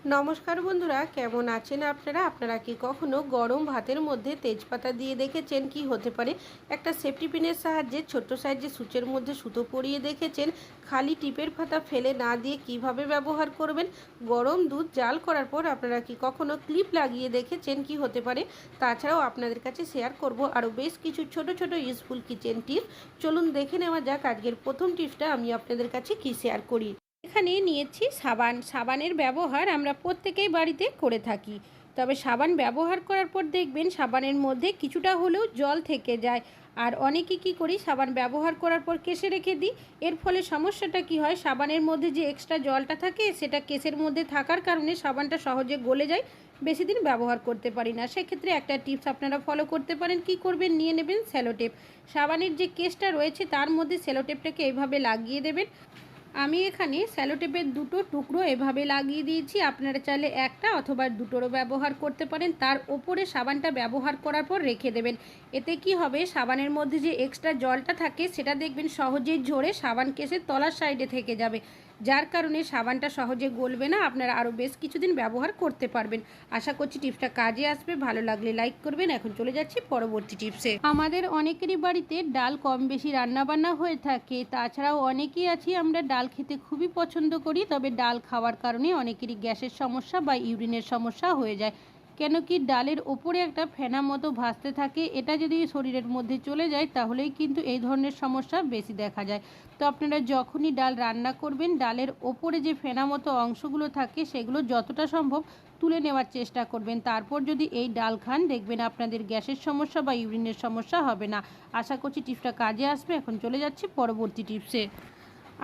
নমস্কার বন্ধুরা, কেমন আছেন আপনারা? আপনারা কি কখনো গরম ভাতের মধ্যে তেজপাতা দিয়ে দেখেছেন? কি হতে পারে? একটা সেফটি পিনের সাহায্যে ছোট্ট সাইজের সূচের মধ্যে সুতো পরিয়ে দেখেছেন? খালি টিপের পাতা ফেলে না দিয়ে কিভাবে ব্যবহার করবেন? গরম দুধ জাল করার পর আপনারা কি কখনো ক্লিপ লাগিয়ে দেখেছেন? কি হতে পারে? তাছাড়াও আপনাদের কাছে শেয়ার করব আরও বেশ কিছু ছোট ছোট ইউজফুল কিচেন টিপস। চলুন দেখে নেওয়া যাক আজকের প্রথম টিপসটা আমি আপনাদের কাছে কি শেয়ার করি। এখানে নিয়েছি সাবান। সাবানের ব্যবহার আমরা প্রত্যেকেই বাড়িতে করে থাকি, তবে সাবান ব্যবহার করার পর দেখবেন সাবানের মধ্যে কিছুটা হলেও জল থেকে যায়। আর অনেকে কি করি, সাবান ব্যবহার করার পর কেশে রেখে দিই। এর ফলে সমস্যাটা কি হয়, সাবানের মধ্যে যে এক্সট্রা জলটা থাকে সেটা কেশের মধ্যে থাকার কারণে সাবানটা সহজে গলে যায়, বেশি দিন ব্যবহার করতে পারি না। সেক্ষেত্রে একটা টিপস আপনারা ফলো করতে পারেন। কি করবেন, নিয়ে নেবেন সেলোটেপ। সাবানের যে কেসটা রয়েছে তার মধ্যে সেলোটেপটাকে এইভাবে লাগিয়ে দেবেন। আমি এখানে স্যালোটেপের দুটো টুকরো এভাবে লাগিয়ে দিয়েছি। আপনারা চাইলে একটা অথবা দুটোরও ব্যবহার করতে পারেন। তার ওপরে সাবানটা ব্যবহার করার পর রেখে দেবেন। এতে কি হবে, সাবানের মধ্যে যে এক্সট্রা জলটা থাকে সেটা দেখবেন সহজেই ঝরে সাবান কেসের তলার সাইডে থেকে যাবে, যার কারণে সাবানটা সহজে গলবে না। আপনারা আরও বেশ কিছুদিন ব্যবহার করতে পারবেন। আশা করছি টিপসটা কাজে আসবে। ভালো লাগলে লাইক করবেন। এখন চলে যাচ্ছি পরবর্তী টিপসে। আমাদের অনেকেরই বাড়িতে ডাল কম বেশি রান্নাবান্না হয়ে থাকে। তাছাড়াও অনেকেই আছি আমরা ডাল খেতে খুবই পছন্দ করি, তবে ডাল খাওয়ার কারণে অনেকেরই গ্যাসের সমস্যা বা ইউরিনের সমস্যা হয়ে যায়। কেন কি, ডালের ওপরে একটা ফেনা মতো ভাসতে থাকে। এটা যদি শরীরের মধ্যে চলে যায় তাহলেই কিন্তু এই ধরনের সমস্যা বেশি দেখা যায়। তো আপনারা যখনই ডাল রান্না করবেন, ডালের ওপরে যে ফেনা মতো অংশগুলো থাকে সেগুলো যতটা সম্ভব তুলে নেওয়ার চেষ্টা করবেন। তারপর যদি এই ডাল খান, দেখবেন আপনাদের গ্যাসের সমস্যা বা ইউরিনের সমস্যা হবে না। আশা করছি টিপসটা কাজে আসবে। এখন চলে যাচ্ছি পরবর্তী টিপসে।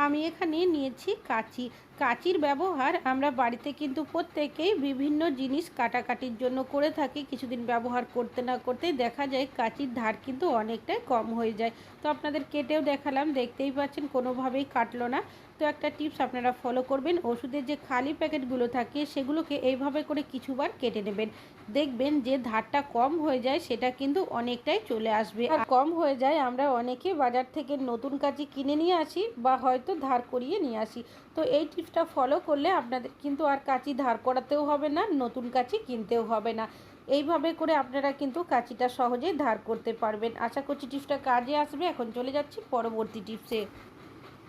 আমি এখানে নিয়েছি কাঁচি। কাঁচির ব্যবহার আমরা বাড়িতে কিন্তু প্রত্যেকেই বিভিন্ন জিনিস কাটাকাটির জন্য করে থাকি। কিছুদিন ব্যবহার করতে না করতেই দেখা যায় কাঁচির ধার কিন্তু অনেকটাই কম হয়ে যায়। তো আপনাদের কেটেও দেখালাম, দেখতেই পাচ্ছেন কোনোভাবেই কাটলো না। তো একটা টিপস আপনারা ফলো করবেন, ওষুধের যে খালি প্যাকেটগুলো থাকে সেগুলোকে এইভাবে করে কিছুবার কেটে নেবেন। দেখবেন যে ধারটা কম হয়ে যায়, সেটা কিন্তু অনেকটাই চলে আসবে। আর কম হয়ে যায়, আমরা অনেকে বাজার থেকে নতুন কাঁচি কিনে নিয়ে আসি বা হয়তো ধার করিয়ে নিয়ে আসি। তো এই টিপসটা ফলো করলে আপনাদের কিন্তু আর কাঁচি ধার করাতেও হবে না, নতুন কাঁচি কিনতেও হবে না। এইভাবে করে আপনারা কিন্তু কাঁচিটা সহজেই ধার করতে পারবেন। আশা করছি টিপসটা কাজে আসবে। এখন চলে যাচ্ছি পরবর্তী টিপসে।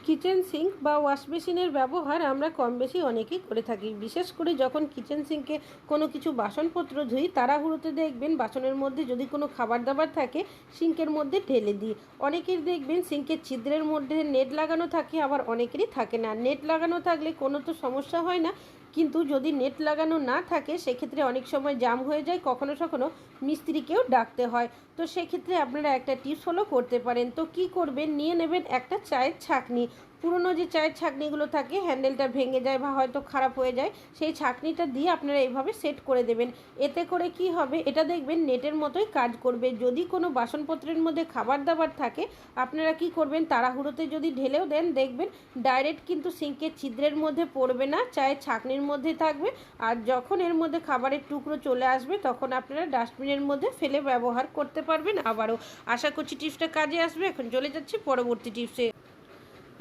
কিচেন সিঙ্ক বা ওয়াশ বেসিনের ব্যবহার আমরা কম বেশি অনেকেই করে থাকি। বিশেষ করে যখন কিচেন সিঙ্কে কোনো কিছু বাসনপত্র ধুই, তাড়াহুড়োতে দেখবেন বাসনের মধ্যে যদি কোনো খাবার দাবার থাকে সিঙ্কের মধ্যে ঢেলে দিই। অনেকের দেখবেন সিঙ্কের ছিদ্রের মধ্যে নেট লাগানো থাকে, আবার অনেকেরই থাকে না। নেট লাগানো থাকলে কোনো তো সমস্যা হয় না, কিন্তু যদি নেট লাগানো না থাকে সেক্ষেত্রে অনেক সময় জাম হয়ে যায়, কখনো কখনো মিস্ত্রিকেও ডাকতে হয়। তো সেক্ষেত্রে আপনারা একটা টিপস ফলো করতে পারেন। তো কি করবেন, নিয়ে নেবেন একটা চায়ের ছাঁকনি। পুরনো যে চায়ের ছাঁকনিগুলো থাকে, হ্যান্ডেলটা ভেঙে যায় বা হয়তো খারাপ হয়ে যায়, সেই ছাঁকনিটা দিয়ে আপনারা এইভাবে সেট করে দেবেন। এতে করে কি হবে, এটা দেখবেন নেটের মতোই কাজ করবে। যদি কোনো বাসনপত্রের মধ্যে খাবার দাবার থাকে, আপনারা কি করবেন, তাড়াহুড়োতে যদি ঢেলেও দেন, দেখবেন ডাইরেক্ট কিন্তু সিঙ্কের ছিদ্রের মধ্যে পড়বে না, চায়ের ছাঁকনির মধ্যে থাকবে। আর যখন এর মধ্যে খাবারের টুকরো চলে আসবে, তখন আপনারা ডাস্টবিনের মধ্যে ফেলে ব্যবহার করতে পারবেন আবারও। আশা করছি টিপসটা কাজে আসবে। এখন চলে যাচ্ছি পরবর্তী টিপসে।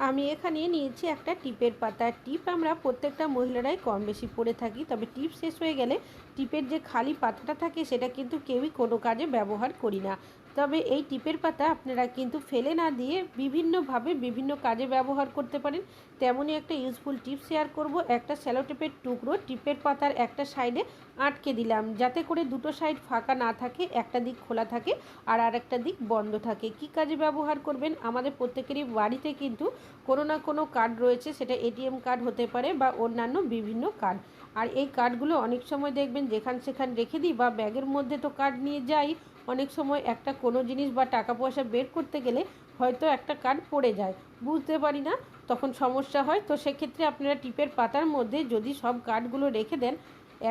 আমি এখানে নিয়েছি একটা টিপের পাতা। টিপ আমরা প্রত্যেকটা মহিলারাই কম বেশি পরে থাকি, তবে টিপ শেষ হয়ে গেলে টিপের যে খালি পাতাটা থাকে সেটা কিন্তু কেউই কোনো কাজে ব্যবহার করি না। তবে এই টিপের পাতা আপনারা কিন্তু ফেলে না দিয়ে বিভিন্নভাবে বিভিন্ন কাজে ব্যবহার করতে পারেন। তেমনই একটা ইউজফুল টিপ শেয়ার করব। একটা স্যালো টেপের টুকরো টিপের পাতার একটা সাইডে আটকে দিলাম, যাতে করে দুটো সাইড ফাঁকা না থাকে, একটা দিক খোলা থাকে আর আরেকটা দিক বন্ধ থাকে। কি কাজে ব্যবহার করবেন, আমাদের প্রত্যেকেরই বাড়িতে কিন্তু কোনো না কোনো কার্ড রয়েছে, সেটা এটিএম কার্ড হতে পারে বা অন্যান্য বিভিন্ন কার্ড। আর এই কার্ডগুলো অনেক সময় দেখবেন যেখান সেখান রেখে দিই, বা ব্যাগের মধ্যে তো কার্ড নিয়ে যাই। অনেক সময় একটা কোনো জিনিস বা টাকা পয়সা বের করতে গেলে হয়তো একটা কার্ড পড়ে যায়, বুঝতে পারি না, তখন সমস্যা হয়। তো সেক্ষেত্রে আপনারা টিপের পাতার মধ্যে যদি সব কার্ডগুলো রেখে দেন,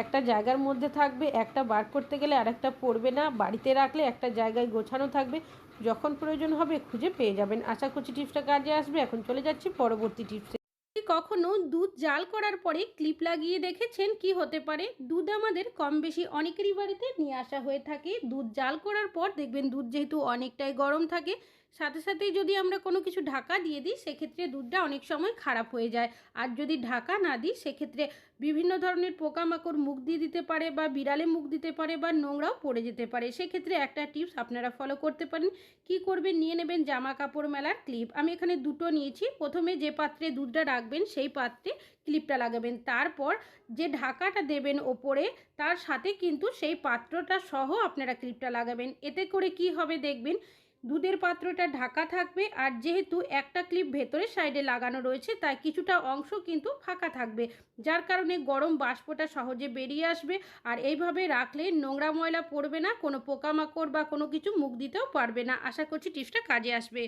একটা জায়গার মধ্যে থাকবে, একটা বার করতে গেলে আরেকটা পড়বে না। বাড়িতে রাখলে একটা জায়গায় গোছানো থাকবে, যখন প্রয়োজন হবে খুঁজে পেয়ে যাবেন। আশা করছি টিপসটা কাজে আসবে। এখন চলে যাচ্ছি পরবর্তী টিপসে। কখনো দুধ জাল করার পরে ক্লিপ লাগিয়ে দেখেছেন? কি হতে পারে, দুধ আমাদের কম বেশি অনেকেরই বাড়িতে নিয়ে আসা হয়ে থাকে। দুধ জাল করার পর দেখবেন দুধ যেহেতু অনেকটাই গরম থাকে, সাথে সাথেই যদি আমরা কোনো কিছু ঢাকা দিয়ে দিই সেক্ষেত্রে দুধটা অনেক সময় খারাপ হয়ে যায়। আর যদি ঢাকা না দিই সেক্ষেত্রে বিভিন্ন ধরনের পোকামাকড় মুখ দিয়ে দিতে পারে বা বিড়ালে মুখ দিতে পারে বা নোংরাও পড়ে যেতে পারে। সেক্ষেত্রে একটা টিপস আপনারা ফলো করতে পারেন। কি করবেন, নিয়ে নেবেন জামা কাপড় মেলার ক্লিপ। আমি এখানে দুটো নিয়েছি। প্রথমে যে পাত্রে দুধটা রাখবেন সেই পাত্রে ক্লিপটা লাগাবেন, তারপর যে ঢাকাটা দেবেন ওপরে তার সাথে কিন্তু সেই পাত্রটা সহ আপনারা ক্লিপটা লাগাবেন। এতে করে কি হবে দেখবেন, দুধের পাত্রটা ঢাকা থাকবে আর যেহেতু একটা ক্লিপ ভেতরের সাইডে লাগানো রয়েছে তাই কিছুটা অংশ কিন্তু ফাঁকা থাকবে, যার কারণে গরম বাষ্পটা সহজে বেরিয়ে আসবে। আর এইভাবে রাখলে নোংরা ময়লা পড়বে না, কোনো পোকামাকড় বা কোনো কিছু মুখ দিতেও পারবে না। আশা করছি টিপসটা কাজে আসবে।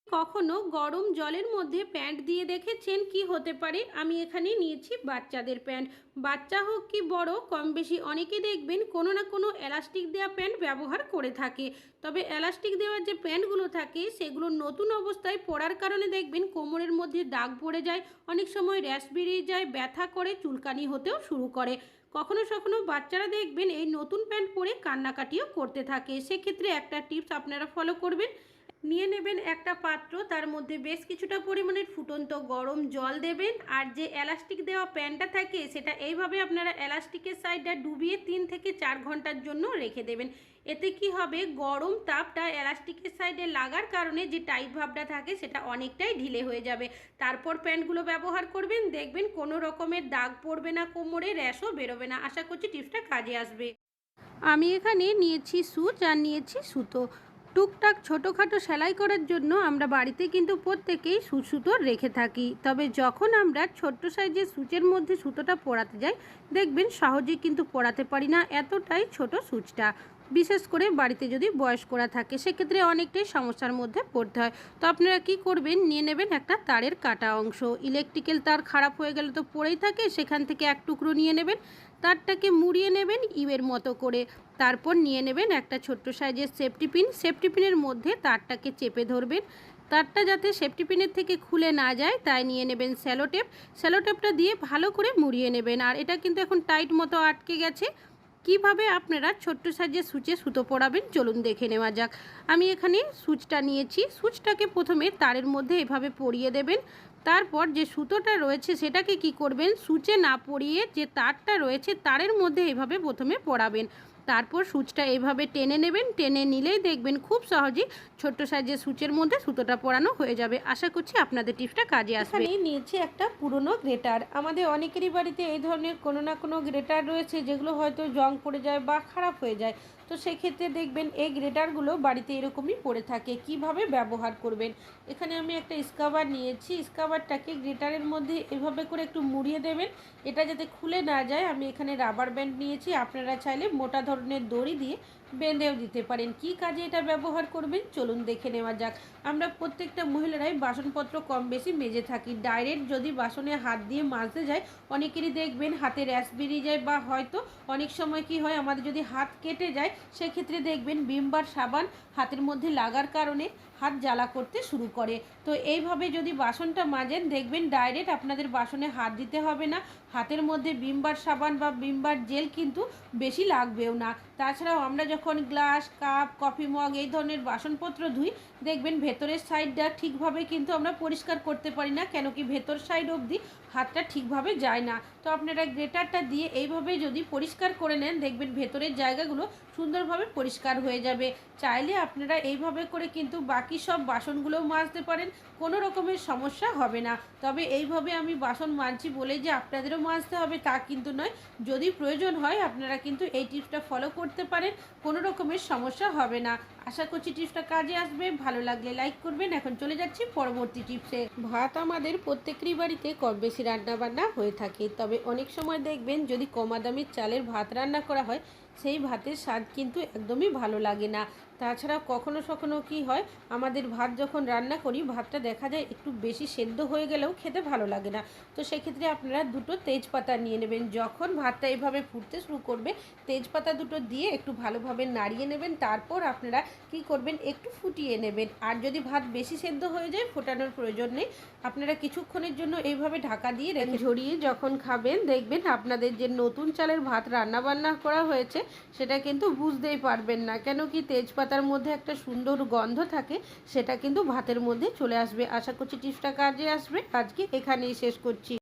কখনো গরম জলের মধ্যে প্যান্ট দিয়ে দেখেছেন কি হতে পারে? আমি এখানে নিয়েছি বাচ্চাদের প্যান্ট। বাচ্চা হোক কি বড়, কম বেশি অনেকে দেখবেন কোনো না কোনো এলাস্টিক দেওয়া প্যান্ট ব্যবহার করে থাকে। তবে এলাস্টিক দেওয়ার যে প্যান্টগুলো থাকে সেগুলো নতুন অবস্থায় পরার কারণে দেখবেন কোমরের মধ্যে দাগ পড়ে যায়, অনেক সময় র্যাশ বেরিয়ে যায়, ব্যথা করে, চুলকানি হতেও শুরু করে। কখনো কখনো বাচ্চারা দেখবেন এই নতুন প্যান্ট পরে কান্নাকাটিও করতে থাকে। সেক্ষেত্রে একটা টিপস আপনারা ফলো করবেন। নিয়ে নেবেন একটা পাত্র, তার মধ্যে বেশ কিছুটা পরিমাণের ফুটন্ত গরম জল দেবেন, আর যে এলাস্টিক দেওয়া প্যানটা থাকে সেটা এইভাবে আপনারা এলাস্টিকের সাইডটা ডুবিয়ে 3 থেকে 4 ঘন্টার জন্য রেখে দেবেন। এতে কি হবে, গরম তাপটা এলাস্টিকের সাইডে লাগার কারণে যে টাইট ভাবটা থাকে সেটা অনেকটাই ঢিলে হয়ে যাবে। তারপর প্যান্টগুলো ব্যবহার করবেন, দেখবেন কোনো রকমের দাগ পড়বে না, কোমরে র্যাশও বেরোবে না। আশা করছি টিপসটা কাজে আসবে। আমি এখানে নিয়েছি সুচ আর নিয়েছি সুতো। টুকটাক ছোটোখাটো সেলাই করার জন্য আমরা বাড়িতে কিন্তু প্রত্যেকেই সুতো রেখে থাকি। তবে যখন আমরা ছোট্ট সাইজের সুচের মধ্যে সুতোটা পরাতে যাই দেখবেন সহজেই কিন্তু পরাতে পারি না, এতটাই ছোট সুচটা। বিশেষ করে বাড়িতে যদি বয়স্করা থাকে সেক্ষেত্রে অনেকটাই সমস্যার মধ্যে পড়তে হয়। তো আপনারা কি করবেন, নিয়ে নেবেন একটা তারের কাটা অংশ। ইলেকট্রিক্যাল তার খারাপ হয়ে গেলে তো পড়েই থাকে, সেখান থেকে এক টুকরো নিয়ে নেবেন, তারটাকে মুড়িয়ে নেবেন ইউয়ের মতো করে। তারপর নিয়ে নেবেন একটা ছোট্ট সাইজের সেফটি পিন। সেফটি পিনের মধ্যে তারটাকে চেপে ধরবেন, তারটা যাতে সেফটি পিনের থেকে খুলে না যায় তাই নিয়ে নেবেন স্যালোটেপ। স্যালোটেপটা দিয়ে ভালো করে মুড়িয়ে নেবেন। আর এটা কিন্তু এখন টাইট মতো আটকে গেছে। কিভাবে আপনারা ছোট্ট সাইজের সুচে সুতো পরাবেন চলুন দেখে নেওয়া যাক। আমি এখানে সুচটা নিয়েছি, সুচটাকে প্রথমে তারের মধ্যে এভাবে পরিয়ে দেবেন। তারপর যে সুতোটা রয়েছে সেটাকে কি করবেন, সুচে না পরিয়ে যে তারটা রয়েছে তারের মধ্যে এভাবে প্রথমে পরাবেন। তারপর সুচটা এইভাবে টেনে নেবেন, টেনে নিলেই দেখবেন খুব সহজেই ছোট্ট সাইজের সুচের মধ্যে সুতোটা পরানো হয়ে যাবে। আশা করছি আপনাদের টিপসটা কাজে আসবে। আমি নিয়েছি একটা পুরনো গ্রেটার। আমাদের অনেকেরই বাড়িতে এই ধরনের কোনো না কোনো গ্রেটার রয়েছে যেগুলো হয়তো জং পড়ে যায় বা খারাপ হয়ে যায়। তো সেক্ষেত্রে দেখবেন এই গ্রেটারগুলো বাড়িতে এরকমই পড়ে থাকে। কিভাবে ব্যবহার করবেন, এখানে আমি একটা স্ক্রাবার নিয়েছি। স্ক্রাবারটাকে গ্রেটারের মধ্যে এভাবে করে একটু মুড়িয়ে দেবেন, এটা যাতে খুলে না যায়। আমি এখানে রাবার ব্যান্ড নিয়েছি, আপনারা চাইলে মোটা ধরনের দড়ি দিয়ে বেঁধেও দিতে পারেন। কি কাজে এটা ব্যবহার করবেন চলুন দেখে নেওয়া যাক। আমরা প্রত্যেকটা মহিলারাই বাসনপত্র কম বেশি মেজে থাকি। ডাইরেক্ট যদি বাসনে হাত দিয়ে মাজতে যায় অনেকেরই দেখবেন হাতে র্যাশ বেরিয়ে যায়, বা হয়তো অনেক সময় কি হয় আমাদের যদি হাত কেটে যায় সেক্ষেত্রে দেখবেন ভিম বার সাবান হাতের মধ্যে লাগার কারণে হাত জ্বালা করতে শুরু করে। তো এইভাবে যদি বাসনটা মাজেন দেখবেন ডাইরেক্ট আপনাদের বাসনে হাত দিতে হবে না, হাতের মধ্যে ভিম বার সাবান বা ভিম বার জেল কিন্তু বেশি লাগবেও না। তাছাড়াও আমরা যখন গ্লাস, কাপ, কফি মগ এই ধরনের বাসনপত্র ধুই দেখবেন ভেতরের সাইডটা ঠিকভাবে কিন্তু আমরা পরিষ্কার করতে পারি না, কেন কি ভেতর সাইড অবধি হাতটা ঠিকভাবে যায় না। তো আপনারা গ্রেটারটা দিয়ে এইভাবে যদি পরিষ্কার করে নেন দেখবেন ভেতরের জায়গাগুলো সুন্দরভাবে পরিষ্কার হয়ে যাবে। চাইলে আপনারা এইভাবে করে কিন্তু বাকি সব বাসনগুলোও মাজতে পারেন, কোনো রকমের সমস্যা হবে না। তবে এইভাবে আমি বাসন মাজছি বলে যে আপনাদেরও মাজতে হবে তা কিন্তু নয়, যদি প্রয়োজন হয় আপনারা কিন্তু এই টিপসটা ফলো করতে পারেন, কোনো রকমের সমস্যা হবে না। আশা করছি টিপসটা কাজে আসবে। ভালো লাগলে লাইক করবেন। এখন চলে যাচ্ছি পরবর্তী টিপসে। ভাত আমাদের প্রত্যেকেরই বাড়িতে কম বেশি রান্না বান্না হয়ে থাকে, তবে অনেক সময় দেখবেন যদি কমা দামের চালের ভাত রান্না করা হয় সেই ভাতের স্বাদ কিন্তু একদমই ভালো লাগে না। তাছাড়া কখনো কখনো কি হয়, আমাদের ভাত যখন রান্না করি ভাতটা দেখা যায় একটু বেশি সেদ্ধ হয়ে গেলেও খেতে ভালো লাগে না। তো সেক্ষেত্রে আপনারা দুটো তেজপাতা নিয়ে নেবেন। যখন ভাতটা এইভাবে ফুটতে শুরু করবে তেজপাতা দুটো দিয়ে একটু ভালোভাবে নাড়িয়ে নেবেন। তারপর আপনারা কি করবেন, একটু ফুটিয়ে নেবেন। আর যদি ভাত বেশি সেদ্ধ হয়ে যায় ফোটানোর প্রয়োজন নেই, আপনারা কিছুক্ষণের জন্য এইভাবে ঢাকা দিয়ে রেখে ঝরিয়ে যখন খাবেন দেখবেন আপনাদের যে নতুন চালের ভাত রান্না বান্না করা হয়েছে সেটা কিন্তু বুঝতেই পারবেন না, কেন কি তেজপাতা তেজপাতার মধ্যে একটা সুন্দর গন্ধ থাকে, সেটা কিন্তু ভাতের মধ্যে চলে আসবে। আশা করছি টিপসটা কাজে আসবে। আজকে এখানেই শেষ করছি।